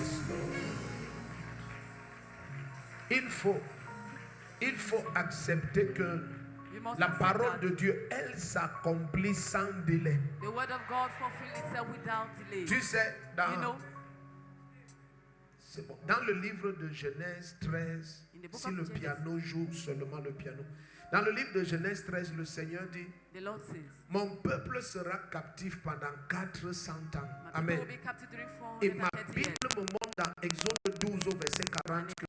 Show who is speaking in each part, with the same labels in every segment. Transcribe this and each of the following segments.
Speaker 1: Yes, Lord. Il faut accepter que la parole de Dieu, elle s'accomplit sans délai.
Speaker 2: The word of God fulfills itself without delay.
Speaker 1: Tu sais,
Speaker 2: You know,
Speaker 1: dans le livre de Genèse 13, si le piano joue seulement le piano. Dans le livre de Genèse 13, le Seigneur dit,
Speaker 2: the Lord says,
Speaker 1: mon peuple sera captif pendant 400 ans.
Speaker 2: my
Speaker 1: Amen.
Speaker 2: people will be captive during
Speaker 1: Et ma
Speaker 2: 430
Speaker 1: Bible
Speaker 2: years.
Speaker 1: me montre dans Exode 12 au verset 40 que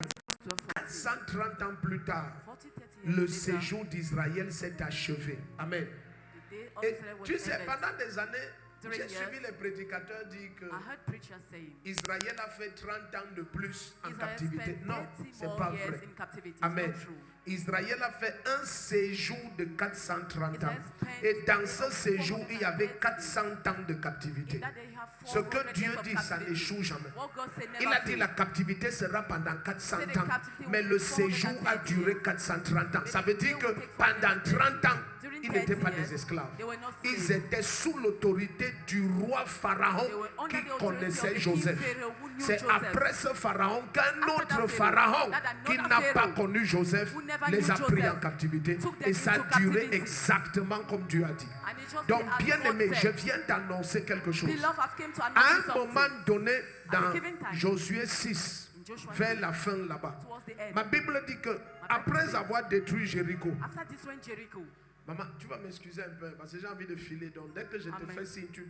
Speaker 1: 430 ans plus tard,
Speaker 2: 40, 30 years
Speaker 1: le
Speaker 2: later,
Speaker 1: séjour d'Israël s'est achevé. Amen.
Speaker 2: the day of
Speaker 1: Et
Speaker 2: Israel was
Speaker 1: tu sais,
Speaker 2: ended.
Speaker 1: pendant des années,
Speaker 2: During
Speaker 1: j'ai suivi
Speaker 2: years,
Speaker 1: les prédicateurs dire que
Speaker 2: I heard preachers saying,
Speaker 1: Israël a fait 30 ans de plus en
Speaker 2: Israel
Speaker 1: captivité.
Speaker 2: spent
Speaker 1: Non,
Speaker 2: 30
Speaker 1: c'est
Speaker 2: more
Speaker 1: pas
Speaker 2: years
Speaker 1: vrai.
Speaker 2: in captivity. It's
Speaker 1: Amen.
Speaker 2: not true.
Speaker 1: Israël a fait un séjour de 430 ans.
Speaker 2: Israel spent
Speaker 1: Et dans ce
Speaker 2: 430
Speaker 1: séjour, il y avait 400 ans de captivité.
Speaker 2: In that day, you have
Speaker 1: Ce que
Speaker 2: 400
Speaker 1: Dieu
Speaker 2: years of
Speaker 1: dit, ça
Speaker 2: captivity.
Speaker 1: n'échoue jamais.
Speaker 2: What God said
Speaker 1: Il
Speaker 2: never
Speaker 1: a dit
Speaker 2: fails.
Speaker 1: la captivité sera pendant 400
Speaker 2: Said the
Speaker 1: ans.
Speaker 2: captivity
Speaker 1: Mais
Speaker 2: will
Speaker 1: le
Speaker 2: be
Speaker 1: séjour a
Speaker 2: 430
Speaker 1: duré
Speaker 2: years.
Speaker 1: 430 ans. Ça veut dire que
Speaker 2: It will take
Speaker 1: pendant 30 ans,
Speaker 2: During
Speaker 1: ils n'étaient
Speaker 2: 30
Speaker 1: pas
Speaker 2: years,
Speaker 1: des esclaves.
Speaker 2: they were not
Speaker 1: Ils
Speaker 2: slaves.
Speaker 1: étaient sous l'autorité du roi Pharaon
Speaker 2: They were under
Speaker 1: qui
Speaker 2: the authority
Speaker 1: connaissait
Speaker 2: of the
Speaker 1: Joseph.
Speaker 2: king Pharaoh who knew
Speaker 1: C'est
Speaker 2: Joseph.
Speaker 1: après ce Pharaon qu'un
Speaker 2: After
Speaker 1: autre
Speaker 2: that
Speaker 1: Pharaon
Speaker 2: that another
Speaker 1: qui n'a pas
Speaker 2: Pharaoh
Speaker 1: connu Joseph
Speaker 2: who never
Speaker 1: les
Speaker 2: knew
Speaker 1: a pris
Speaker 2: Joseph
Speaker 1: en captivité.
Speaker 2: took them
Speaker 1: Et ça a
Speaker 2: into
Speaker 1: duré
Speaker 2: captivity.
Speaker 1: exactement comme Dieu a dit.
Speaker 2: And it just
Speaker 1: Donc,
Speaker 2: did as
Speaker 1: bien
Speaker 2: God
Speaker 1: aimé, je
Speaker 2: said.
Speaker 1: viens d'annoncer quelque chose.
Speaker 2: Beloved, I've came to
Speaker 1: À
Speaker 2: announce
Speaker 1: un
Speaker 2: you something.
Speaker 1: moment donné, dans
Speaker 2: a given time,
Speaker 1: Josué 6,
Speaker 2: in Joshua
Speaker 1: vers
Speaker 2: 6,
Speaker 1: la fin là-bas,
Speaker 2: towards the end,
Speaker 1: ma Bible dit que après avoir détruit Jéricho,
Speaker 2: after destroying Jericho,
Speaker 1: maman, tu vas m'excuser un peu parce que j'ai envie de filer. Donc, dès que je te
Speaker 2: Amen.
Speaker 1: fais signe, tu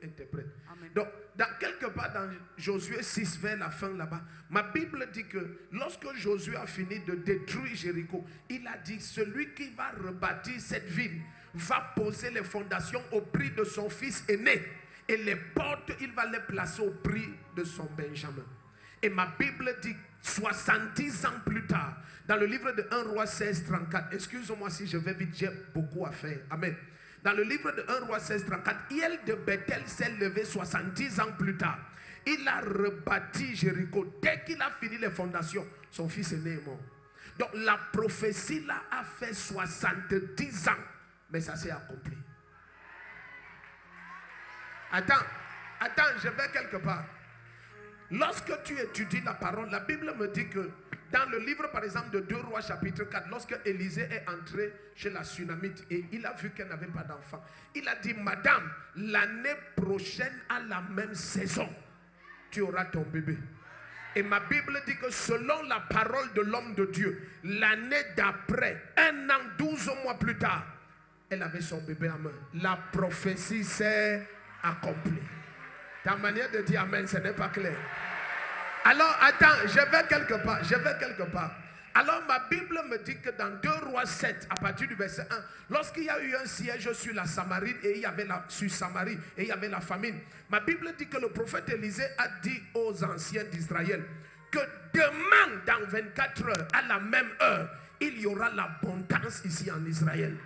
Speaker 1: interprètes.
Speaker 2: Amen.
Speaker 1: Donc, quelque part dans Josué 6, vers la fin là-bas, ma Bible dit que lorsque Josué a fini de détruire Jéricho, il a dit, celui qui va rebâtir cette ville va poser les fondations au prix de son fils aîné. Et les portes, il va les placer au prix de son Benjamin. Et ma Bible dit 70 ans plus tard, dans le livre de 1 Roi 16, 34, excusez-moi si je vais vite, j'ai beaucoup à faire. Amen. Dans le livre de 1 Roi 16, 34, Hiel de Bethel s'est levé 70 ans plus tard. Il a rebâti Jéricho. Dès qu'il a fini les fondations, son fils aîné est mort. Donc la prophétie là a fait 70 ans, mais ça s'est accompli. Attends, je vais quelque part. Lorsque tu étudies la parole, la Bible me dit que dans le livre par exemple de 2 Rois chapitre 4, lorsque Élisée est entré chez la Sunamite et il a vu qu'elle n'avait pas d'enfant, il a dit, madame, l'année prochaine à la même saison, tu auras ton bébé. Et ma Bible dit que selon la parole de l'homme de Dieu, l'année d'après, 1 an, 12 mois plus tard, elle avait son bébé en main. La prophétie s'est accomplie. Ta manière de dire amen, ce n'est pas clair. Alors, attends, je vais quelque part. Alors, ma Bible me dit que dans 2 Rois 7, à partir du verset 1, lorsqu'il y a eu un siège sur la Samarie, et il y avait sur Samarie, et il y avait la famine, ma Bible dit que le prophète Élisée a dit aux anciens d'Israël que demain, dans 24 heures, à la même heure, il y aura l'abondance ici en Israël.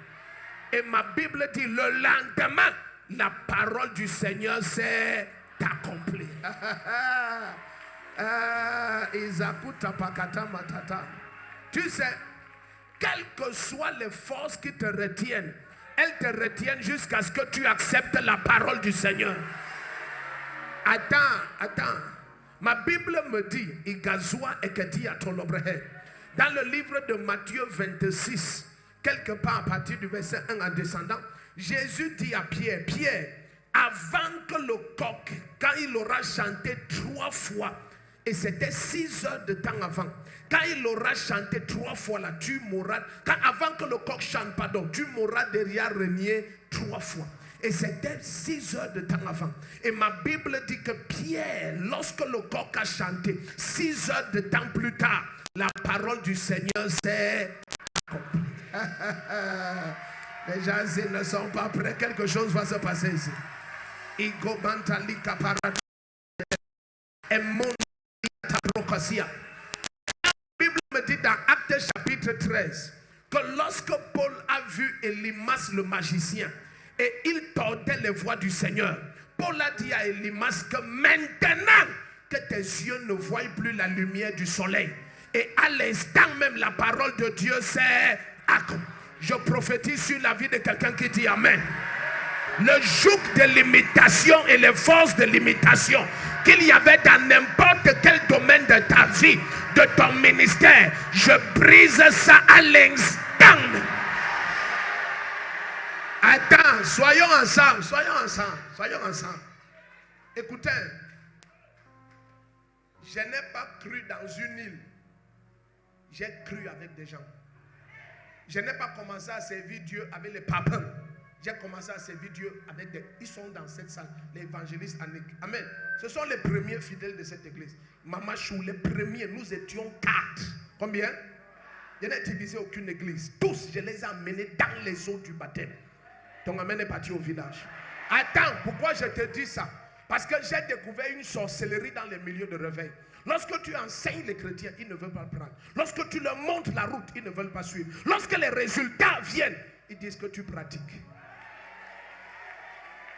Speaker 1: Et ma Bible dit le lendemain, la parole du Seigneur s'est accomplie. Tu sais, quelles que soient les forces qui te retiennent, elles te retiennent jusqu'à ce que tu acceptes la parole du Seigneur. Attends. Ma Bible me dit, dans le livre de Matthieu 26, quelque part à partir du verset 1 en descendant, Jésus dit à Pierre, Pierre, avant que le coq, quand il aura chanté 3 fois, et c'était 6 heures de temps avant, quand il aura chanté 3 fois là, tu mourras, avant que le coq chante, pardon, tu mourras derrière renier 3 fois. Et c'était 6 heures de temps avant. Et ma Bible dit que Pierre, lorsque le coq a chanté, 6 heures de temps plus tard, la parole du Seigneur s'est accomplie. Les gens ils ne sont pas prêts. Quelque chose va se passer ici. La Bible me dit dans Actes chapitre 13 que lorsque Paul a vu Élymas le magicien et il tordait les voies du Seigneur, Paul a dit à Élymas que maintenant que tes yeux ne voient plus la lumière du soleil, et à l'instant même la parole de Dieu s'est accomplie. Je prophétise sur la vie de quelqu'un qui dit Amen. Le joug de l'imitation et les forces de l'imitation qu'il y avait dans n'importe quel domaine de ta vie, de ton ministère, je brise ça à l'instant. Attends, soyons ensemble. Écoutez, je n'ai pas cru dans une île, j'ai cru avec des gens. Je n'ai pas commencé à servir Dieu avec les papins. J'ai commencé à servir Dieu avec des... Ils sont dans cette salle, les évangélistes Annick. Amen. Ce sont les premiers fidèles de cette église. Maman Chou, les premiers, nous étions 4. Combien? Je n'ai utilisé aucune église. Tous, je les ai amenés dans les eaux du baptême. Ton amène est parti au village. Attends, pourquoi je te dis ça? Parce que j'ai découvert une sorcellerie dans les milieux de réveil. Lorsque tu enseignes les chrétiens, ils ne veulent pas prendre. Lorsque tu leur montres la route, ils ne veulent pas suivre. Lorsque les résultats viennent, ils disent que tu pratiques.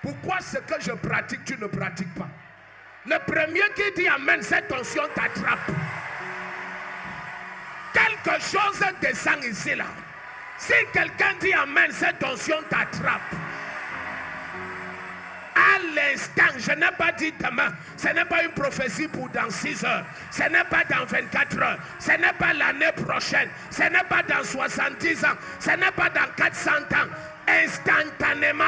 Speaker 1: Pourquoi ce que je pratique, tu ne pratiques pas? Le premier qui dit amen, cette tension t'attrape. Quelque chose descend ici là. Si quelqu'un dit amen, cette tension t'attrape. À l'instant, je n'ai pas dit demain, ce n'est pas une prophétie pour dans 6 heures, ce n'est pas dans 24 heures, ce n'est pas l'année prochaine, ce n'est pas dans 70 ans, ce n'est pas dans 400 ans. Instantanément,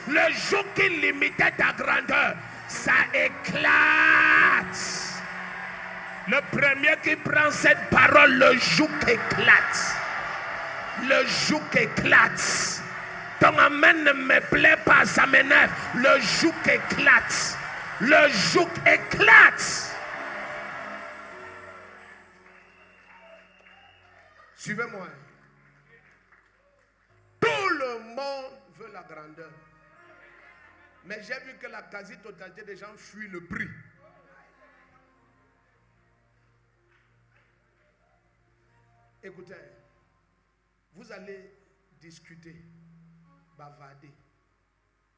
Speaker 1: le joug qui limitait ta grandeur, ça éclate. Le premier qui prend cette parole, le joug éclate. Le joug éclate. Ton amen ne me plaît pas, ça m'énerve. Le joug éclate. Le joug éclate. Suivez-moi. Tout le monde veut la grandeur. Mais j'ai vu que la quasi-totalité des gens fuient le prix. Écoutez, vous allez discuter, bavarder,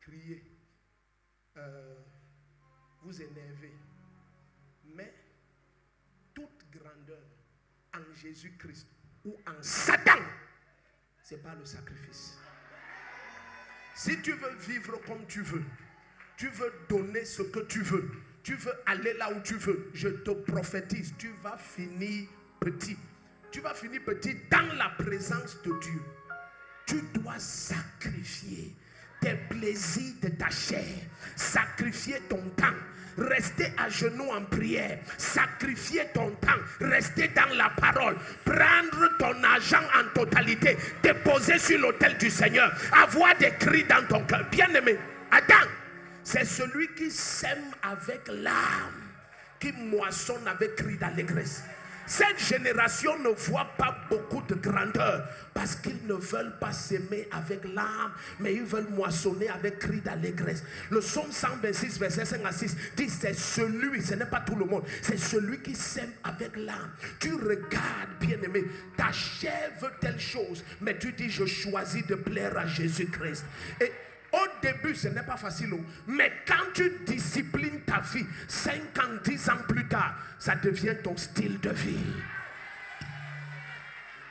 Speaker 1: crier, vous énerver. Mais toute grandeur en Jésus-Christ ou en Satan, ce n'est pas le sacrifice. Si tu veux vivre comme tu veux donner ce que tu veux aller là où tu veux, je te prophétise, tu vas finir petit. Tu vas finir petit dans la présence de Dieu. Tu dois sacrifier tes plaisirs de ta chair, sacrifier ton temps, rester à genoux en prière, sacrifier ton temps, rester dans la parole, prendre ton argent en totalité, déposer sur l'autel du Seigneur, avoir des cris dans ton cœur. Bien-aimé, attends, c'est celui qui sème avec l'âme, qui moissonne avec cris d'allégresse. Cette génération ne voit pas beaucoup de grandeur parce qu'ils ne veulent pas s'aimer avec l'âme, mais ils veulent moissonner avec cri d'allégresse. Le psaume 126, verset 5 à 6 dit c'est celui, ce n'est pas tout le monde, c'est celui qui s'aime avec l'âme. Tu regardes, bien-aimé, ta chair veut telle chose, mais tu dis je choisis de plaire à Jésus-Christ. Et au début, ce n'est pas facile, mais quand tu disciplines ta vie, 5 ans, 10 ans plus tard, ça devient ton style de vie.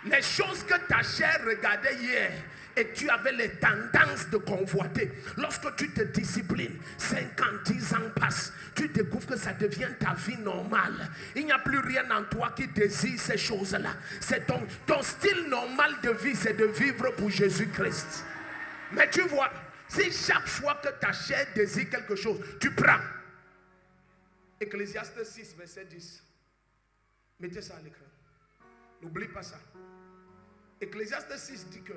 Speaker 1: Les choses que ta chair regardait hier et tu avais les tendances de convoiter, lorsque tu te disciplines, 5 ans, 10 ans passent, tu découvres que ça devient ta vie normale. Il n'y a plus rien en toi qui désire ces choses-là. C'est ton style normal de vie, c'est de vivre pour Jésus-Christ. Mais tu vois, si chaque fois que ta chair désire quelque chose, tu prends. Ecclésiaste 6, verset 10. Mettez ça à l'écran. N'oublie pas ça. Ecclésiaste 6 dit que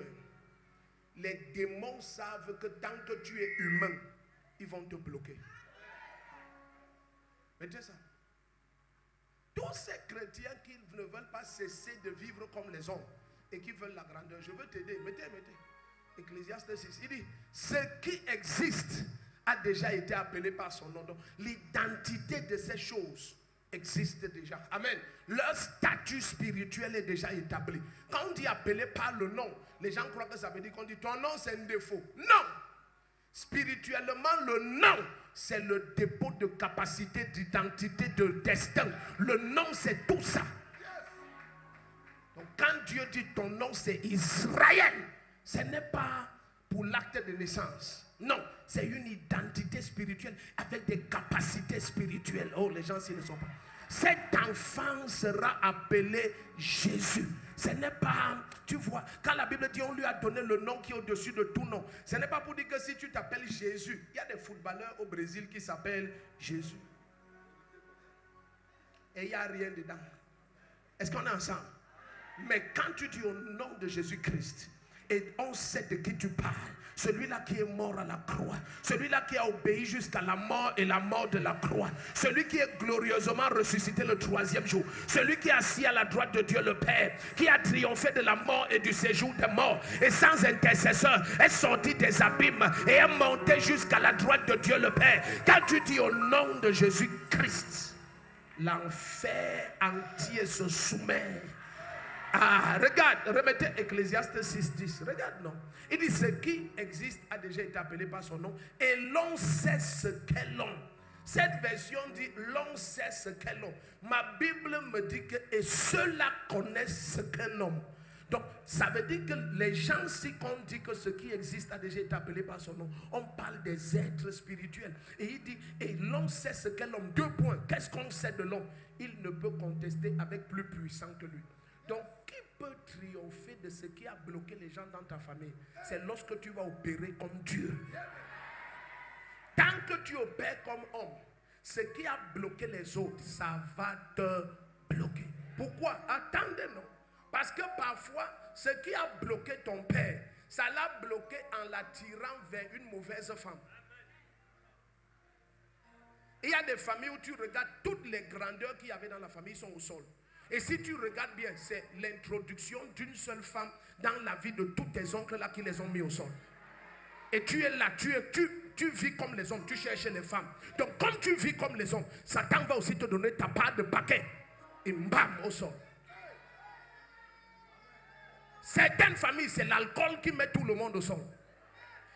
Speaker 1: les démons savent que tant que tu es humain, ils vont te bloquer. Mettez ça. Tous ces chrétiens qui ne veulent pas cesser de vivre comme les hommes et qui veulent la grandeur, je veux t'aider. Mettez. Ecclésiaste 6, il dit, ce qui existe a déjà été appelé par son nom. Donc, l'identité de ces choses existe déjà. Amen. Leur statut spirituel est déjà établi. Quand on dit appelé par le nom, les gens croient que ça veut dire qu'on dit ton nom c'est un défaut. Non. Spirituellement, le nom, c'est le dépôt de capacité, d'identité, de destin. Le nom, c'est tout ça. Donc, quand Dieu dit ton nom c'est Israël, ce n'est pas pour l'acte de naissance. Non, c'est une identité spirituelle avec des capacités spirituelles. Oh, les gens s'ils ne sont pas. Cet enfant sera appelé Jésus. Ce n'est pas, tu vois, quand la Bible dit on lui a donné le nom qui est au-dessus de tout nom, ce n'est pas pour dire que si tu t'appelles Jésus, il y a des footballeurs au Brésil qui s'appellent Jésus. Et il n'y a rien dedans. Est-ce qu'on est ensemble? Mais quand tu dis au nom de Jésus-Christ, et on sait de qui tu parles, celui-là qui est mort à la croix, celui-là qui a obéi jusqu'à la mort et la mort de la croix, celui qui est glorieusement ressuscité le 3e jour, celui qui est assis à la droite de Dieu le Père, qui a triomphé de la mort et du séjour des morts, et sans intercesseur est sorti des abîmes et est monté jusqu'à la droite de Dieu le Père. Quand tu dis au nom de Jésus-Christ, l'enfer entier se soumet. Ah, regarde, remettez Ecclésiaste 6:10. Regarde, non. Il dit ce qui existe a déjà été appelé par son nom et l'on sait ce qu'est l'homme. Cette version dit l'on sait ce qu'est l'homme. Ma Bible me dit que et ceux-là connaissent ce qu'est l'homme. Donc, ça veut dire que les gens, si qu'on dit que ce qui existe a déjà été appelé par son nom, on parle des êtres spirituels. Et il dit, et l'homme sait ce qu'est l'homme. 2 points. Qu'est-ce qu'on sait de l'homme? Il ne peut contester avec plus puissant que lui. Donc, qui peut triompher de ce qui a bloqué les gens dans ta famille? C'est lorsque tu vas opérer comme Dieu. Tant que tu opères comme homme, ce qui a bloqué les autres, ça va te bloquer. Pourquoi? Attendez, non. Parce que parfois, ce qui a bloqué ton père, ça l'a bloqué en l'attirant vers une mauvaise femme. Il y a des familles où tu regardes toutes les grandeurs qu'il y avait dans la famille sont au sol. Et si tu regardes bien, c'est l'introduction d'une seule femme dans la vie de tous tes oncles là qui les ont mis au sol. Et tu es là, tu vis comme les hommes, tu cherches les femmes. Donc comme tu vis comme les hommes, Satan va aussi te donner ta part de paquet. Et bam, au sol. Certaines familles, c'est l'alcool qui met tout le monde au sol.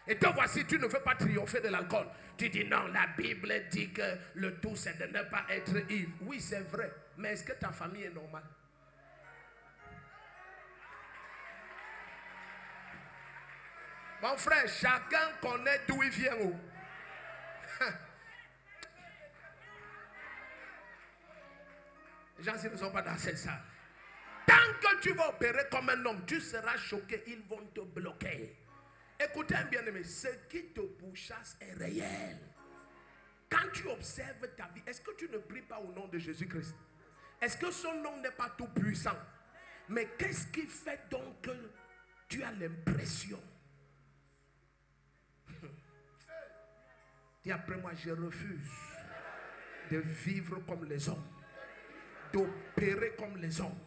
Speaker 1: Et te voici, tu ne veux pas triompher de l'alcool. Tu dis non, la Bible dit que le tout c'est de ne pas être ivre. Oui, c'est vrai. Mais est-ce que ta famille est normale? Mon frère, chacun connaît d'où il vient. Les gens ne sont pas dans cette salle. Tant que tu vas opérer comme un homme, tu seras choqué. Ils vont te bloquer. Écoutez bien aimé, ce qui te pourchasse est réel. Quand tu observes ta vie, est-ce que tu ne pries pas au nom de Jésus-Christ? Est-ce que son nom n'est pas tout puissant? Mais qu'est-ce qui fait donc que tu as l'impression? Dis après moi, je refuse de vivre comme les hommes, d'opérer comme les hommes.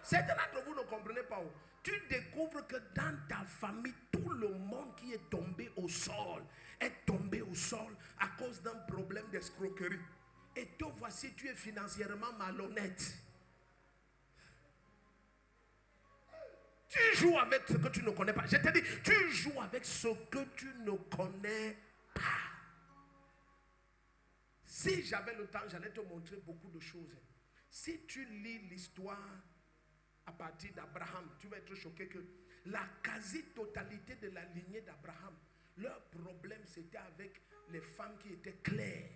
Speaker 1: Certains d'entre vous ne comprenez pas. Tu découvres que dans ta famille, tout le monde qui est tombé au sol est tombé au sol à cause d'un problème d'escroquerie. Et toi, voici, tu es financièrement malhonnête. Tu joues avec ce que tu ne connais pas. Je te dis, tu joues avec ce que tu ne connais pas. Si j'avais le temps, j'allais te montrer beaucoup de choses. Si tu lis l'histoire à partir d'Abraham, tu vas être choqué que la quasi-totalité de la lignée d'Abraham, leur problème c'était avec les femmes qui étaient claires.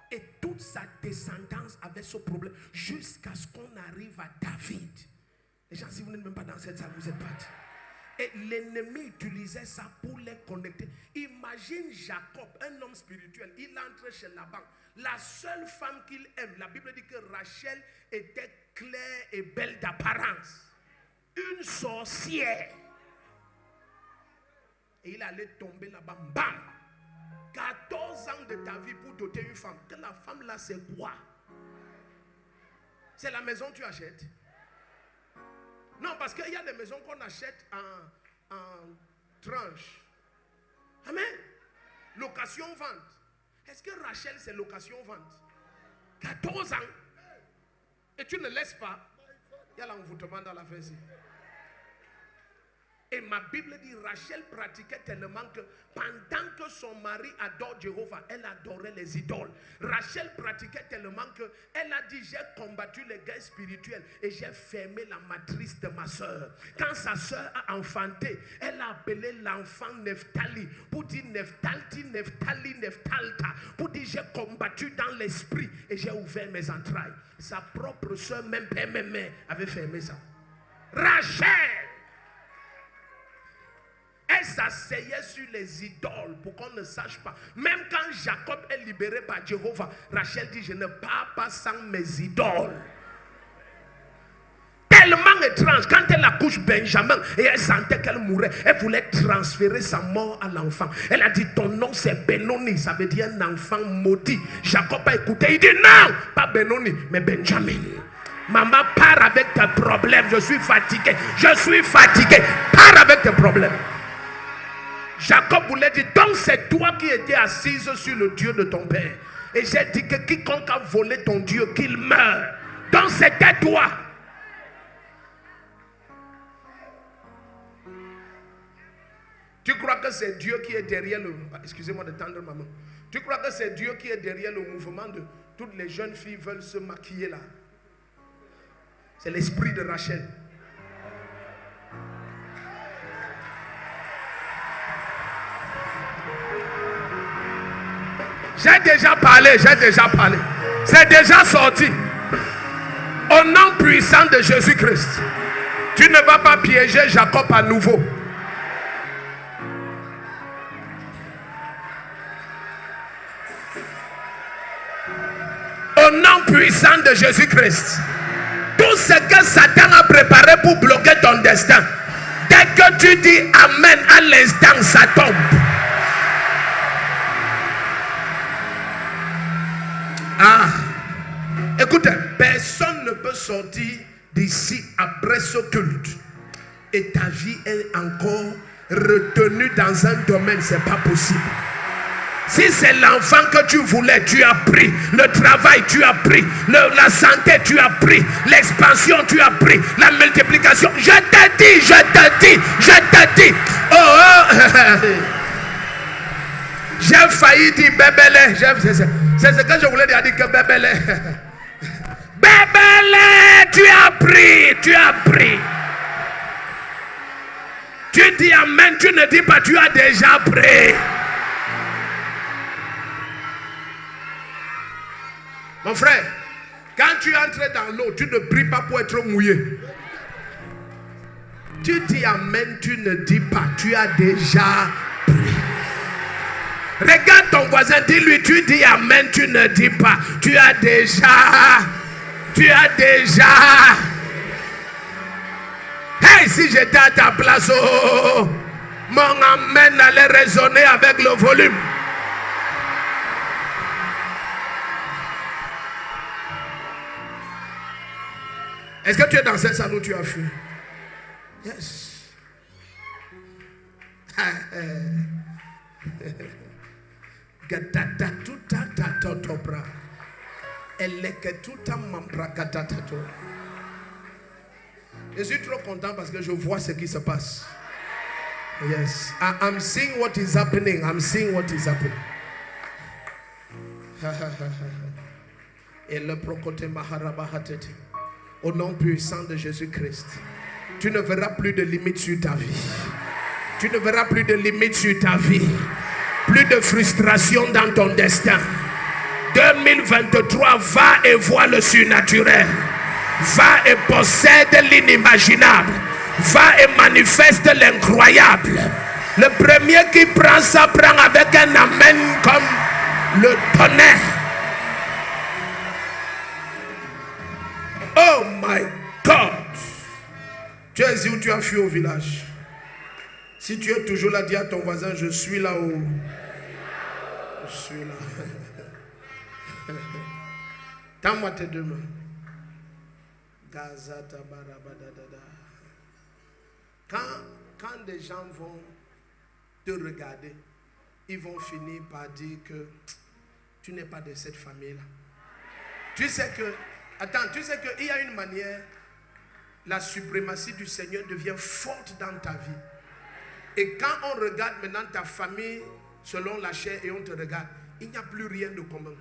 Speaker 1: Et toute sa descendance avait ce problème jusqu'à ce qu'on arrive à David. Les gens, si vous n'êtes même pas dans cette salle, vous êtes partis. Et l'ennemi utilisait ça pour les connecter. Imagine Jacob, un homme spirituel, il entre chez Laban. La seule femme qu'il aime, la Bible dit que Rachel était claire et belle d'apparence. Une sorcière. Et il allait tomber là-bas. Bam! 14 ans de ta vie pour doter une femme. Que la femme là, c'est quoi? C'est la maison que tu achètes. Non, parce qu'il y a des maisons qu'on achète en tranche. Amen. Location-vente. Est-ce que Rachel, c'est location-vente? 14 ans. Et tu ne laisses pas. Il y a l'envoûtement dans la fesse. Et ma Bible dit, Rachel pratiquait tellement que pendant que son mari adore Jéhovah, elle adorait les idoles. Rachel pratiquait tellement que elle a dit, j'ai combattu les guerres spirituelles et j'ai fermé la matrice de ma soeur. Quand sa soeur a enfanté, elle a appelé l'enfant Nephtali pour dire Nephtalti, Nephtali, Nephtalta. Pour dire, j'ai combattu dans l'esprit et j'ai ouvert mes entrailles. Sa propre soeur, même père, même mère, avait fermé ça. Rachel! Elle s'asseyait sur les idoles pour qu'on ne sache pas. Même quand Jacob est libéré par Jéhovah, Rachel dit, je ne pars pas sans mes idoles. Tellement étrange, quand elle accouche Benjamin et elle sentait qu'elle mourait, elle voulait transférer sa mort à l'enfant. Elle a dit, ton nom c'est Benoni, ça veut dire un enfant maudit. Jacob a écouté, il dit non, pas Benoni, mais Benjamin. Maman, pars avec tes problèmes, je suis fatigué, pars avec tes problèmes. Jacob voulait dire, donc c'est toi qui étais assise sur le Dieu de ton père. Et j'ai dit que quiconque a volé ton Dieu, qu'il meure. Donc c'était toi. Tu crois que c'est Dieu qui est derrière le... Excusez-moi de tendre maman. Tu crois que c'est Dieu qui est derrière le mouvement de toutes les jeunes filles veulent se maquiller là? C'est l'esprit de Rachel. J'ai déjà parlé. C'est déjà sorti. Au nom puissant de Jésus-Christ. Tu ne vas pas piéger Jacob à nouveau. Au nom puissant de Jésus-Christ. Tout ce que Satan a préparé pour bloquer ton destin, dès que tu dis Amen, à l'instant, ça tombe. Ah, écoutez, personne ne peut sortir d'ici après ce culte et ta vie est encore retenue dans un domaine, c'est pas possible. Si c'est l'enfant que tu voulais, tu as pris. Le travail, tu as pris. La santé, tu as pris. L'expansion, tu as pris. La multiplication. Je te dis. Oh. J'ai failli dire bébélé. C'est ce que je voulais dire que bébélé. Bébélé, tu as pris. Tu dis amen, tu ne dis pas tu as déjà pris. Mon frère, quand tu entres dans l'eau, tu ne pries pas pour être mouillé. Tu dis amen, tu ne dis pas, tu as déjà pris. Regarde ton voisin, dis-lui, tu dis amen, tu ne dis pas, tu as déjà. Hey, si j'étais à ta place, oh, mon amen allait résonner avec le volume. Est-ce que tu es dans ce salon où tu as fui? Yes. Je suis trop content parce que je vois ce qui se passe. Yes. I'm seeing what is happening. Et le procoté maharabahateti. Au nom puissant de Jésus-Christ, tu ne verras plus de limites sur ta vie. Plus de frustration dans ton destin. 2023, va et vois le surnaturel. Va et possède l'inimaginable. Va et manifeste l'incroyable. Le premier qui prend ça prend avec un amen comme le tonnerre. Oh my God. Tu es ici ou tu as fui au village? Si tu es toujours là, dis à ton voisin, je suis là-haut. Je suis là. Tends-moi tes deux mains. Quand des gens vont te regarder, ils vont finir par dire que tu n'es pas de cette famille-là. Tu sais qu'il y a une manière, la suprématie du Seigneur devient forte dans ta vie. Et quand on regarde maintenant ta famille selon la chair et on te regarde, il n'y a plus rien de commun.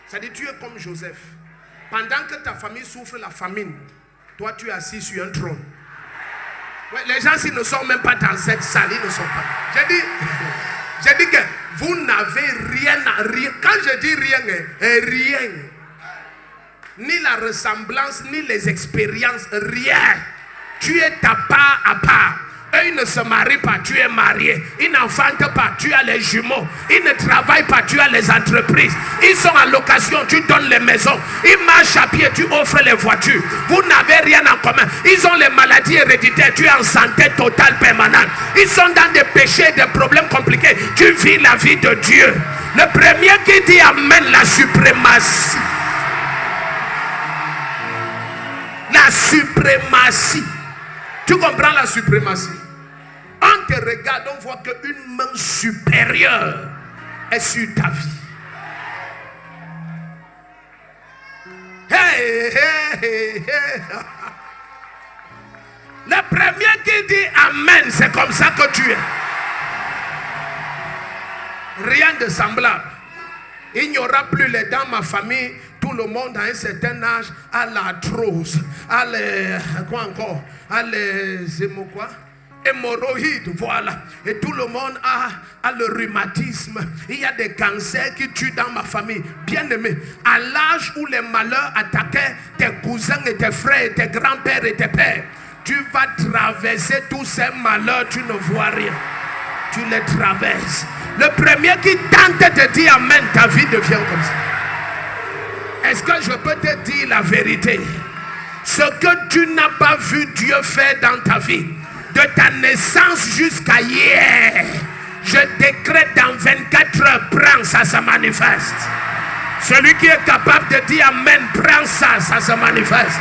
Speaker 1: C'est-à-dire tu es comme Joseph. Pendant que ta famille souffre la famine, toi tu es assis sur un trône. Ouais, les gens s'ils ne sont même pas dans cette salle, ils ne sont pas. J'ai dit que vous n'avez rien à rien. Quand je dis rien, rien. Ni la ressemblance, ni les expériences, rien. Tu es ta part à part. Eux, ils ne se marient pas, tu es marié. Ils n'enfantent pas, tu as les jumeaux. Ils ne travaillent pas, tu as les entreprises. Ils sont en location, tu donnes les maisons. Ils marchent à pied, tu offres les voitures. Vous n'avez rien en commun. Ils ont les maladies héréditaires, tu es en santé totale permanente. Ils sont dans des péchés, des problèmes compliqués. Tu vis la vie de Dieu. Le premier qui dit amen, la suprématie. La suprématie. Tu comprends la suprématie? On te regarde, on voit qu'une main supérieure est sur ta vie. Hey, hey, hey, hey. Le premier qui dit amen, c'est comme ça que tu es. Rien de semblable. Il n'y aura plus les dans ma famille. Tout le monde à un certain âge a l'arthrose, a les quoi encore, a les hémorroïdes, voilà. Et tout le monde a le rhumatisme. Il y a des cancers qui tuent dans ma famille. Bien aimé, à l'âge où les malheurs attaquaient tes cousins et tes frères et tes grands-pères et tes pères, tu vas traverser tous ces malheurs, tu ne vois rien. Tu les traverses. Le premier qui tente de dire amen, ta vie devient comme ça. Est-ce que je peux te dire la vérité? Ce que tu n'as pas vu Dieu faire dans ta vie, de ta naissance jusqu'à hier, je décrète dans 24 heures, prends ça, ça manifeste. Celui qui est capable de dire amen, prends ça, ça se manifeste.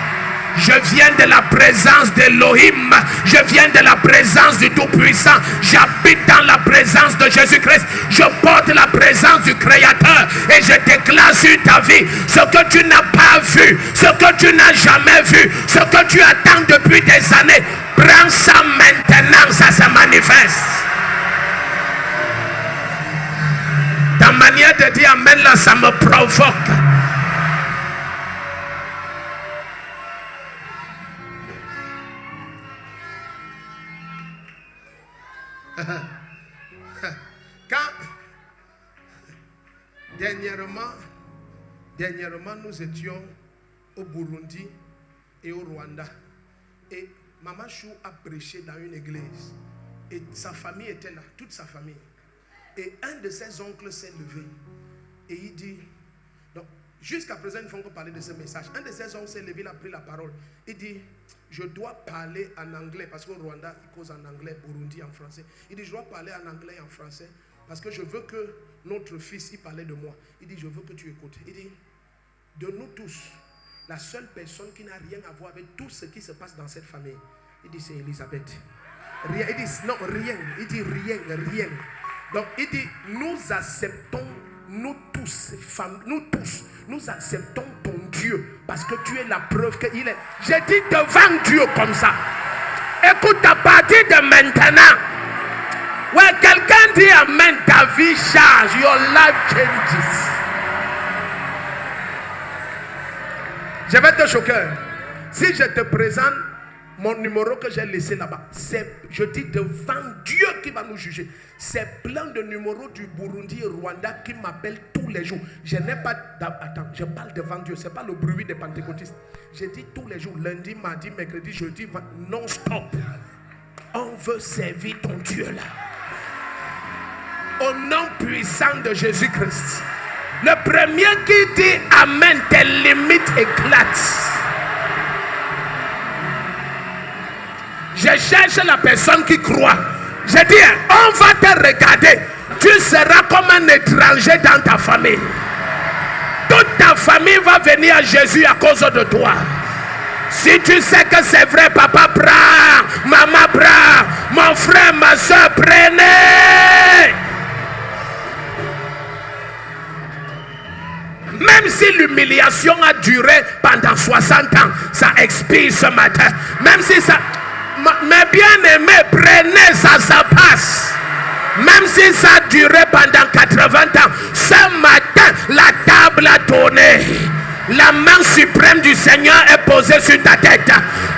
Speaker 1: Je viens de la présence d'Elohim. Je viens de la présence du Tout-Puissant. J'habite dans la présence de Jésus-Christ. Je porte la présence du Créateur. Et je déclare sur ta vie ce que tu n'as pas vu, ce que tu n'as jamais vu, ce que tu attends depuis des années. Prends ça maintenant, ça se manifeste. Ta manière de dire amen là, ça me provoque. Quand dernièrement nous étions au Burundi et au Rwanda et Maman Chou a prêché dans une église et sa famille était là, toute sa famille, et un de ses oncles s'est levé et il dit, donc jusqu'à présent il faut encore parler de ce message. Un de ses oncles s'est levé, il a pris la parole, il dit, je dois parler en anglais parce qu'au Rwanda il cause en anglais, Burundi en français. Il dit, je dois parler en anglais et en français parce que je veux que notre fils, il parlait de moi. Il dit, je veux que tu écoutes. Il dit, de nous tous, la seule personne qui n'a rien à voir avec tout ce qui se passe dans cette famille, il dit, c'est Elisabeth. Rien. Il dit, non, rien. Il dit, rien, rien. Donc il dit, nous acceptons, nous tous, nous acceptons ton Dieu parce que tu es la preuve qu'il est. J'ai dit devant Dieu comme ça. Écoute, à partir de maintenant, ouais, quelqu'un dit amen, ta vie change, your life changes. Je vais te choquer. Si je te présente mon numéro que j'ai laissé là-bas, je dis devant Dieu qui va nous juger. C'est plein de numéros du Burundi et Rwanda qui m'appellent tous les jours. Je n'ai pas... Attends, je parle devant Dieu. Ce n'est pas le bruit des pentecôtistes. Je dis tous les jours, lundi, mardi, mercredi, jeudi, non-stop. On veut servir ton Dieu là. Au nom puissant de Jésus-Christ. Le premier qui dit amen, tes limites éclatent. Je cherche la personne qui croit. Je dis, on va te regarder. Tu seras comme un étranger dans ta famille. Toute ta famille va venir à Jésus à cause de toi. Si tu sais que c'est vrai, papa prend, maman prend, mon frère, ma soeur, prenez. Même si l'humiliation a duré pendant 60 ans, ça expire ce matin. Même si ça... Mes bien-aimés, prenez ça, ça passe. Même si ça a duré pendant 80 ans, ce matin, la table a tourné. La main suprême du Seigneur est posée sur ta tête.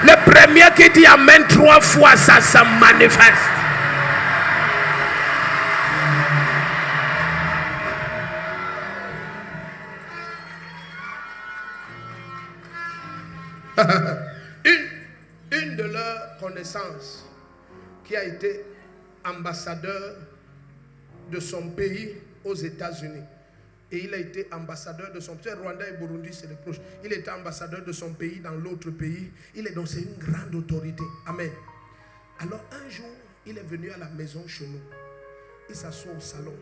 Speaker 1: Le premier qui dit Amen 3 fois, ça se manifeste. Une de leurs connaissances qui a été ambassadeur de son pays aux États-Unis. Et il a été ambassadeur de son pays. Rwanda et Burundi, c'est les proches. Il était ambassadeur de son pays dans l'autre pays. Donc c'est une grande autorité. Amen. Alors un jour, il est venu à la maison chez nous. Il s'assoit au salon.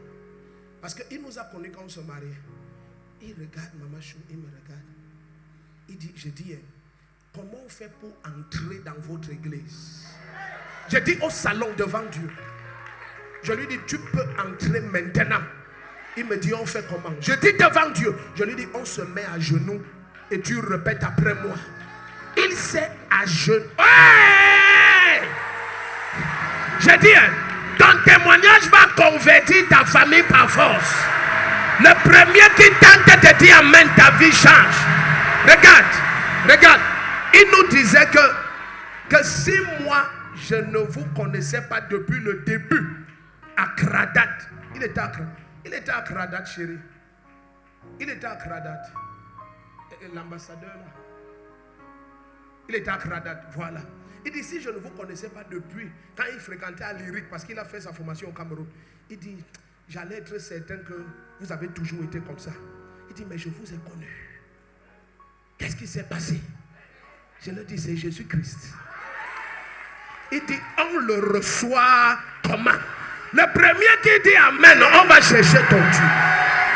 Speaker 1: Parce qu'il nous a connus quand on se mariait. Il regarde Maman Chou, il me regarde. Il dit, je dis, comment on fait pour entrer dans votre église? Je dis au salon devant Dieu. Je lui dis, tu peux entrer maintenant. Il me dit, on fait comment? Je dis devant Dieu. Je lui dis, on se met à genoux et tu répètes après moi. Il s'est à genoux. Ouais! Je dis, ton témoignage va convertir ta famille par force. Le premier qui tente de dire Amen, ta vie change. Regarde. Il nous disait que si moi, je ne vous connaissais pas depuis le début, à Kradat, il était à Kradat, chérie. Il était à Kradat. L'ambassadeur là. Il était à Kradat, voilà. Il dit, si je ne vous connaissais pas depuis, quand il fréquentait à Lyrique, parce qu'il a fait sa formation au Cameroun, il dit, j'allais être certain que vous avez toujours été comme ça. Il dit, mais je vous ai connu. Qu'est-ce qui s'est passé? Je lui dis, c'est Jésus-Christ. Il dit, on le reçoit comment? Le premier qui dit Amen, on va chercher ton Dieu.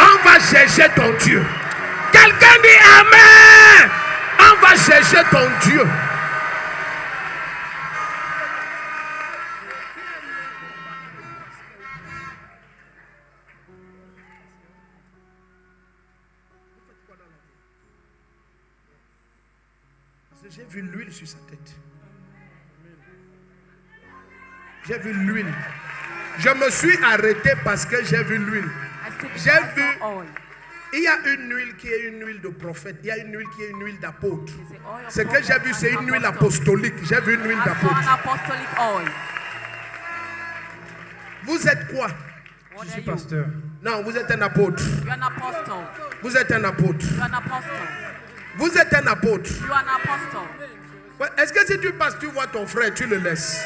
Speaker 1: On va chercher ton Dieu. Quelqu'un dit Amen. On va chercher ton Dieu. J'ai vu l'huile sur sa tête. J'ai vu l'huile. Je me suis arrêté parce que j'ai vu l'huile. J'ai vu. Il y a une huile qui est une huile de prophète. Il y a une huile qui est une huile d'apôtre. Ce que j'ai vu, c'est une huile apostolique. J'ai vu une huile d'apôtre. Vous êtes quoi?
Speaker 3: Je suis pasteur.
Speaker 1: Non, vous êtes un apôtre. Vous êtes un apôtre. Vous êtes un apôtre. Est-ce que si tu passes, tu vois ton frère, tu le laisses?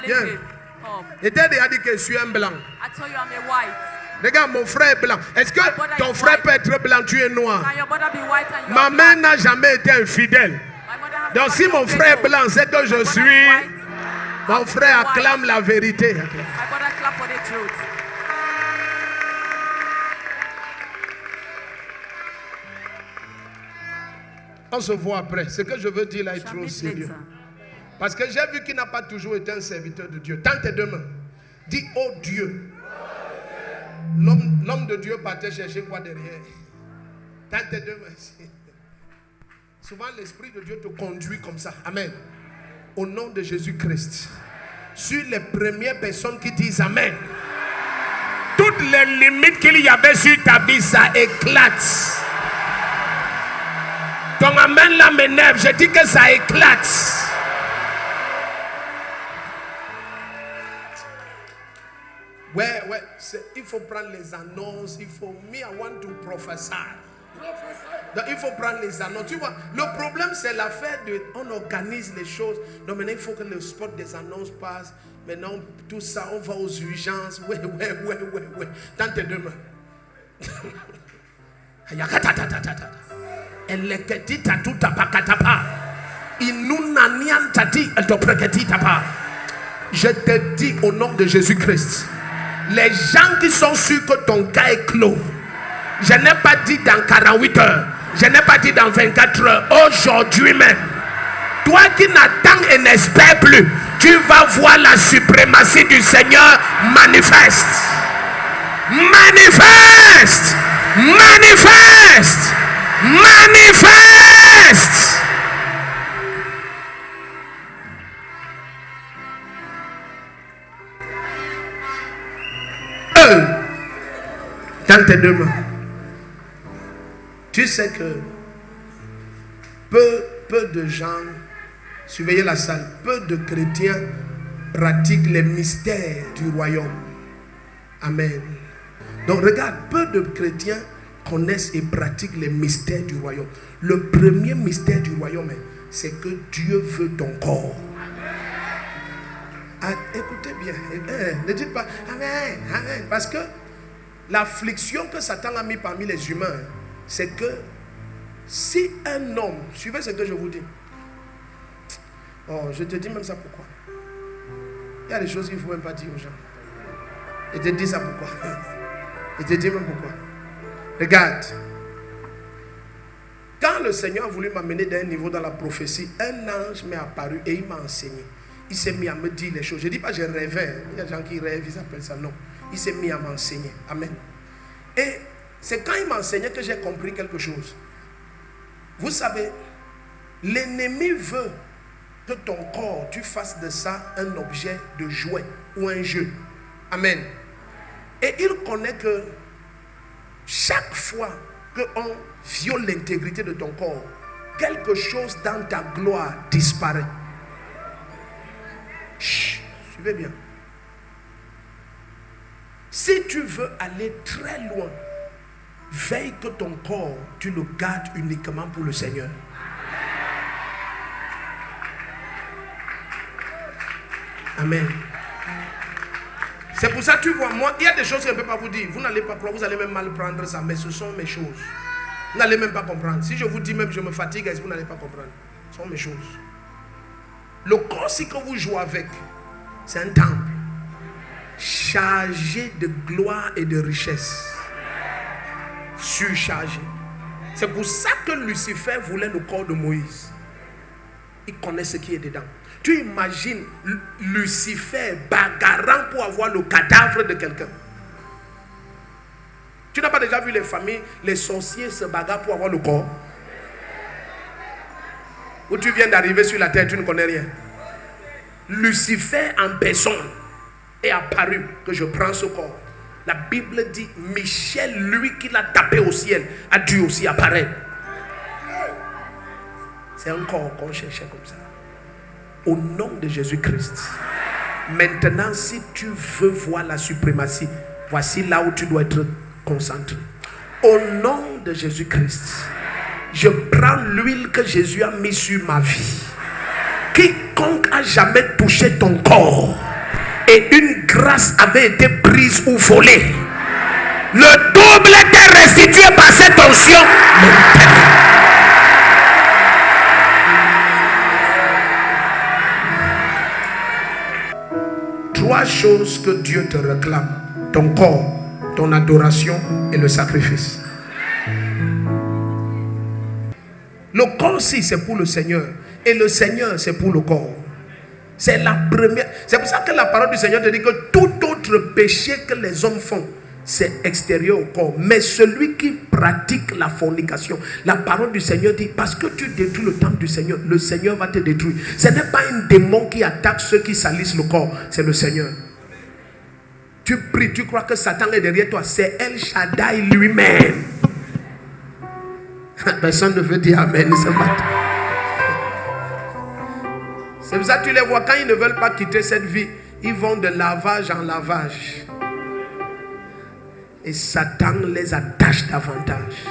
Speaker 1: Viens. Et t'as déjà dit que je suis un blanc. Regarde, mon frère est blanc. Est-ce que ton frère peut être blanc, tu es noir? Ma mère n'a jamais été infidèle. Donc si mon frère est blanc, c'est que je suis. Mon frère acclame la vérité. On se voit après. Ce que je veux dire là est trop sérieux. Parce que j'ai vu qu'il n'a pas toujours été un serviteur de Dieu. Tends tes deux mains. Dis, oh Dieu. L'homme de Dieu partait chercher quoi derrière? Tends tes deux mains. Souvent l'Esprit de Dieu te conduit comme ça. Amen. Au nom de Jésus-Christ. Sur les premières personnes qui disent Amen. Toutes les limites qu'il y avait sur ta vie, ça éclate. Ton Amen là m'énerve. Je dis que ça éclate. Ouais, il faut prendre les annonces, il faut, me, I want to prophesy. Donc, il faut prendre les annonces. Tu vois, le problème c'est l'affaire de, on organise les choses. Donc maintenant il faut que le spot des annonces passe. Maintenant tout ça, on va aux urgences. Ouais. Dans tes deux mains. Elle est petite à tout tapakatapa. Je te dis au nom de Jésus-Christ. Les gens qui sont sûrs que ton cas est clos, je n'ai pas dit dans 48 heures, je n'ai pas dit dans 24 heures, aujourd'hui même, toi qui n'attends et n'espères plus, tu vas voir la suprématie du Seigneur manifeste. Manifeste. Manifeste. Manifeste. Dans tes deux mains. Tu sais que peu de gens, surveillez la salle, peu de chrétiens pratiquent les mystères du royaume. Amen. Donc regarde, peu de chrétiens connaissent et pratiquent les mystères du royaume. Le premier mystère du royaume, c'est que Dieu veut ton corps. Ah, écoutez bien, ne dites pas Amen, Amen, parce que l'affliction que Satan a mis parmi les humains, c'est que si un homme, suivez ce que je vous dis. Oh, je te dis même ça pourquoi. Il y a des choses qu'il ne faut même pas dire aux gens. Je te dis ça pourquoi. Je te dis même pourquoi. Regarde. Quand le Seigneur a voulu m'amener d'un niveau dans la prophétie, un ange m'est apparu et il m'a enseigné. Il s'est mis à me dire les choses. Je ne dis pas que je rêvais. Il y a des gens qui rêvent, ils appellent ça. Non. Il s'est mis à m'enseigner. Amen. Et c'est quand il m'a enseigné que j'ai compris quelque chose. Vous savez, l'ennemi veut que ton corps, tu fasses de ça un objet de jouet ou un jeu. Amen. Et il connaît que chaque fois qu'on viole l'intégrité de ton corps, quelque chose dans ta gloire disparaît. Chut, suivez bien. Si tu veux aller très loin, veille que ton corps, tu le gardes uniquement pour le Seigneur. Amen. C'est pour ça que tu vois, moi, il y a des choses que je ne peux pas vous dire. Vous n'allez pas croire, vous allez même mal prendre ça, mais ce sont mes choses. Vous n'allez même pas comprendre. Si je vous dis même je me fatigue, vous n'allez pas comprendre. Ce sont mes choses. Le corps, si que vous jouez avec, c'est un temple chargé de gloire et de richesse. Surchargé. C'est pour ça que Lucifer voulait le corps de Moïse. Il connaît ce qui est dedans. Tu imagines Lucifer bagarrant pour avoir le cadavre de quelqu'un. Tu n'as pas déjà vu les familles, les sorciers se bagarrent pour avoir le corps? Ou tu viens d'arriver sur la terre, tu ne connais rien. Lucifer en personne est apparu que je prends ce corps. La Bible dit, Michel, lui qui l'a tapé au ciel, a dû aussi apparaître. C'est un corps qu'on cherchait comme ça. Au nom de Jésus-Christ. Maintenant, si tu veux voir la suprématie, voici là où tu dois être concentré. Au nom de Jésus-Christ, je prends l'huile que Jésus a mise sur ma vie. Quiconque a jamais touché ton corps et une grâce avait été prise ou volée, le double était restitué par cette onction. Trois choses que Dieu te réclame: ton corps, ton adoration et le sacrifice. Le corps, si, c'est pour le Seigneur. Et le Seigneur, c'est pour le corps. C'est la première. C'est pour ça que la parole du Seigneur te dit que tout autre péché que les hommes font, c'est extérieur au corps. Mais celui qui pratique la fornication, la parole du Seigneur dit, parce que tu détruis le temple du Seigneur, le Seigneur va te détruire. Ce n'est pas un démon qui attaque ceux qui salissent le corps, c'est le Seigneur. Tu pries, tu crois que Satan est derrière toi, c'est El Shaddai lui-même. Personne ne veut dire Amen ce matin. C'est pour ça que tu les vois, quand ils ne veulent pas quitter cette vie, ils vont de lavage en lavage. Et Satan les attache davantage.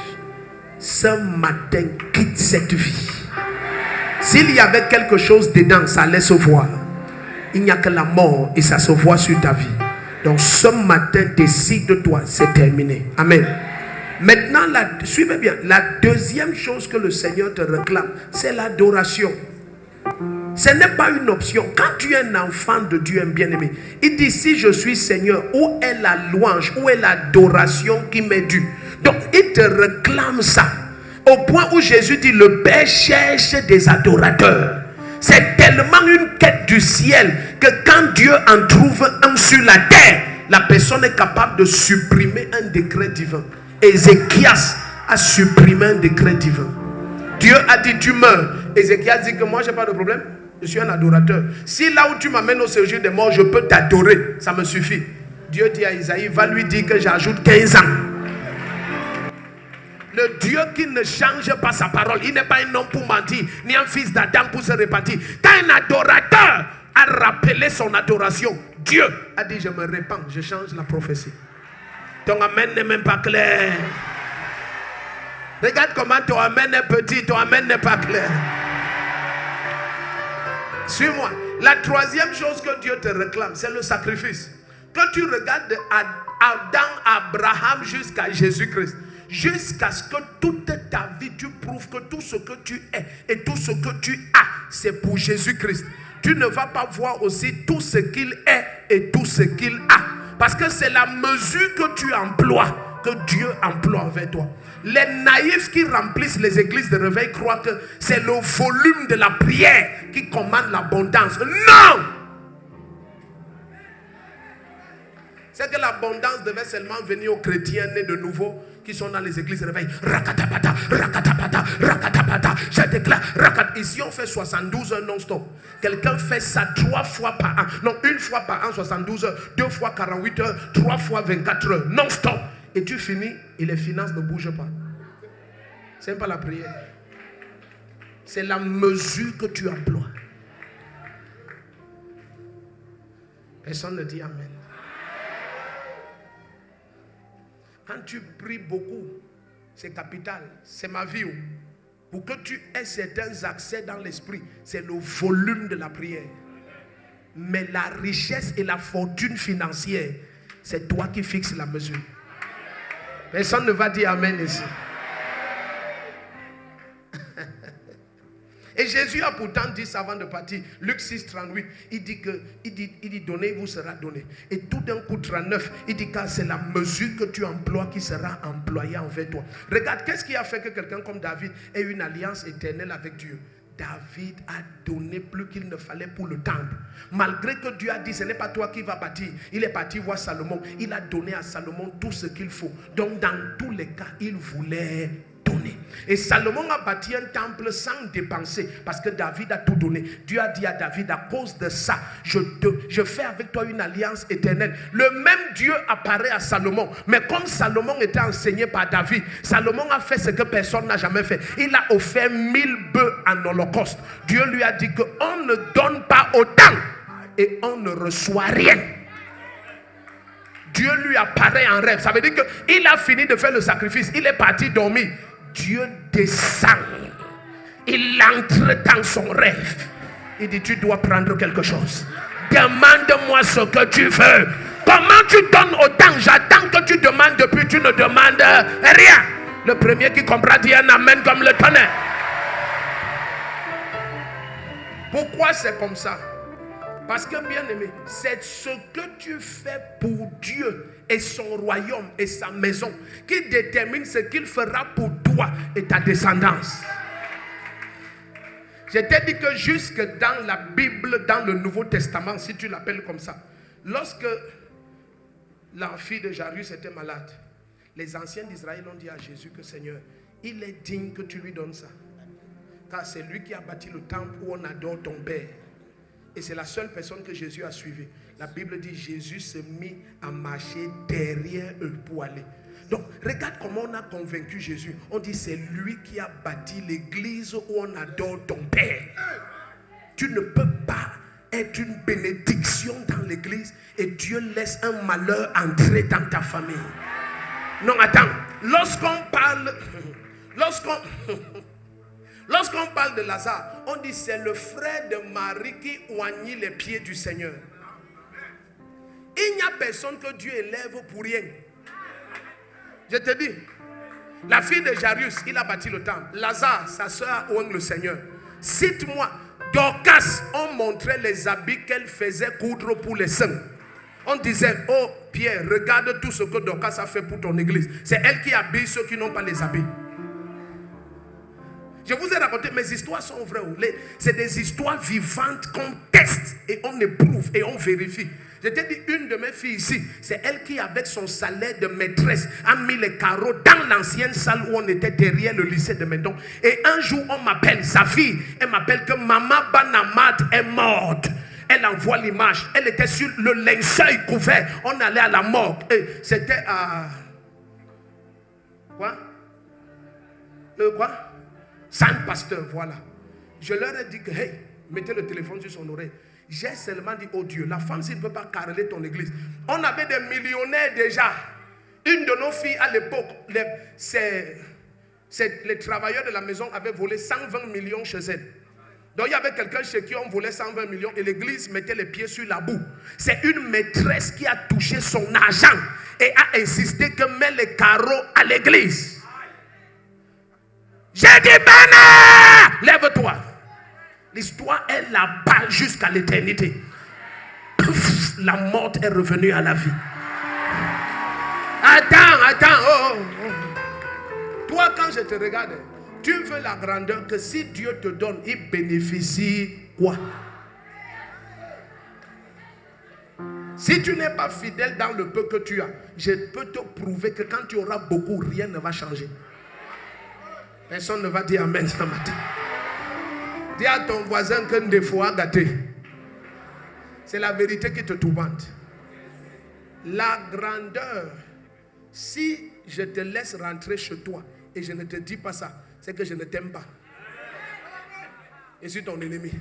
Speaker 1: Ce matin, quitte cette vie. S'il y avait quelque chose dedans, ça allait se voir. Il n'y a que la mort et ça se voit sur ta vie. Donc ce matin, décide-toi, c'est terminé. Amen. Maintenant, suivez bien, la deuxième chose que le Seigneur te réclame, c'est l'adoration. Ce n'est pas une option. Quand tu es un enfant de Dieu, un bien-aimé, il dit, si je suis Seigneur, où est la louange, où est l'adoration qui m'est due? Donc il te réclame ça. Au point où Jésus dit, le Père cherche des adorateurs. C'est tellement une quête du ciel que quand Dieu en trouve un sur la terre, la personne est capable de supprimer un décret divin. Ézéchias a supprimé un décret divin. Dieu a dit, tu meurs. Ézéchias dit que moi je n'ai pas de problème. Je suis un adorateur. Si là où tu m'amènes au séjour des morts, je peux t'adorer, ça me suffit. Dieu dit à Isaïe, va lui dire que j'ajoute 15 ans. Le Dieu qui ne change pas sa parole. Il n'est pas un homme pour mentir, ni un fils d'Adam pour se repentir. Quand un adorateur a rappelé son adoration, Dieu a dit, je me répands, je change la prophétie. Ton amen n'est même pas clair. Regarde comment ton amen est petit, ton amen n'est pas clair. Suis-moi. La troisième chose que Dieu te réclame, c'est le sacrifice. Quand tu regardes de Adam, Abraham jusqu'à Jésus-Christ, jusqu'à ce que toute ta vie, tu prouves que tout ce que tu es et tout ce que tu as, c'est pour Jésus-Christ. Tu ne vas pas voir aussi tout ce qu'il est et tout ce qu'il a. Parce que c'est la mesure que tu emploies que Dieu emploie envers toi. Les naïfs qui remplissent les églises de réveil croient que c'est le volume de la prière qui commande l'abondance. Non! C'est que l'abondance devait seulement venir aux chrétiens nés de nouveau qui sont dans les églises de réveil. Rakatapata, rakatapata, rakatapata. Je déclare, ici on fait 72 heures non-stop. Quelqu'un fait ça 3 fois par an. Non, 1 fois par an, 72 heures. 2 fois 48 heures. 3 fois 24 heures. Non-stop. Et tu finis et les finances ne bougent pas. Ce n'est pas la prière. C'est la mesure que tu emploies. Personne ne dit amen. Quand tu pries beaucoup, c'est capital, c'est ma vie. Pour que tu aies certains accès dans l'esprit, c'est le volume de la prière. Mais la richesse et la fortune financière, c'est toi qui fixes la mesure. Personne ne va dire amen ici. Et Jésus a pourtant dit ça avant de partir. Luc 6, 38, il dit donné, il vous sera donné. Et tout d'un coup 39, il dit car c'est la mesure que tu emploies qui sera employée envers toi. Regarde, qu'est-ce qui a fait que quelqu'un comme David ait une alliance éternelle avec Dieu? David a donné plus qu'il ne fallait pour le temple. Malgré que Dieu a dit, ce n'est pas toi qui vas bâtir. Il est parti voir Salomon. Il a donné à Salomon tout ce qu'il faut. Donc dans tous les cas, il voulait donner. Et Salomon a bâti un temple sans dépenser parce que David a tout donné. Dieu a dit à David, à cause de ça, je fais avec toi une alliance éternelle. Le même Dieu apparaît à Salomon. Mais comme Salomon était enseigné par David, Salomon a fait ce que personne n'a jamais fait. Il a offert 1000 bœufs en holocauste. Dieu lui a dit qu'on ne donne pas autant et on ne reçoit rien. Dieu lui apparaît en rêve. Ça veut dire qu'il a fini de faire le sacrifice. Il est parti dormir. Dieu descend. Il entre dans son rêve. Il dit, tu dois prendre quelque chose. Demande-moi ce que tu veux. Comment tu donnes autant? J'attends que tu demandes depuis tu ne demandes rien. Le premier qui comprend dit un amen comme le tonnerre. Pourquoi c'est comme ça? Parce que bien aimé, c'est ce que tu fais pour Dieu et son royaume et sa maison qui détermine ce qu'il fera pour toi et ta descendance. Je t'ai dit que jusque dans la Bible, dans le Nouveau Testament, si tu l'appelles comme ça, lorsque la fille de Jairus était malade, les anciens d'Israël ont dit à Jésus que Seigneur, il est digne que tu lui donnes ça. Car c'est lui qui a bâti le temple où on adore ton Père. Et c'est la seule personne que Jésus a suivie. La Bible dit Jésus se mit à marcher derrière eux pour aller. Donc regarde comment on a convaincu Jésus. On dit c'est lui qui a bâti l'église où on adore ton Père. Tu ne peux pas être une bénédiction dans l'église et Dieu laisse un malheur entrer dans ta famille. Non, attends. Lorsqu'on parle de Lazare, on dit c'est le frère de Marie qui oignit les pieds du Seigneur. Il n'y a personne que Dieu élève pour rien. Je te dis, la fille de Jairus, il a bâti le temple. Lazare, sa soeur, oigne le Seigneur. Cite-moi, Dorcas, on montrait les habits qu'elle faisait coudre pour les saints. On disait, oh Pierre, regarde tout ce que Dorcas a fait pour ton église. C'est elle qui habille ceux qui n'ont pas les habits. Je vous ai raconté, mes histoires sont vraies. C'est des histoires vivantes qu'on teste et on éprouve et on vérifie. Je t'ai dit, une de mes filles ici, c'est elle qui, avec son salaire de maîtresse, a mis les carreaux dans l'ancienne salle où on était derrière le lycée de Mendon. Et un jour, on m'appelle, sa fille, elle m'appelle que Maman Banamad est morte. Elle envoie l'image. Elle était sur le linceul couvert. On allait à la morgue. Et c'était à... Quoi? Quoi? Saint pasteur, voilà. Je leur ai dit que, hey, mettez le téléphone sur son oreille. J'ai seulement dit, oh Dieu, la femme, s'il ne peut pas careler ton église. On avait des millionnaires déjà. Une de nos filles à l'époque, les travailleurs de la maison avaient volé 120 millions chez elle. Donc il y avait quelqu'un chez qui on volait 120 millions et l'église mettait les pieds sur la boue. C'est une maîtresse qui a touché son argent et a insisté que met les carreaux à l'église. J'ai dit, Bana, lève-toi. L'histoire est là-bas jusqu'à l'éternité. La mort est revenue à la vie. Attends. Oh. Toi, quand je te regarde, tu veux la grandeur que si Dieu te donne, il bénéficie quoi? Si tu n'es pas fidèle dans le peu que tu as, je peux te prouver que quand tu auras beaucoup, rien ne va changer. Personne ne va dire Amen ce matin. Dis à ton voisin qu'un défaut a gâté. C'est la vérité qui te tourmente. La grandeur, si je te laisse rentrer chez toi et je ne te dis pas ça, c'est que je ne t'aime pas. Et je suis ton ennemi.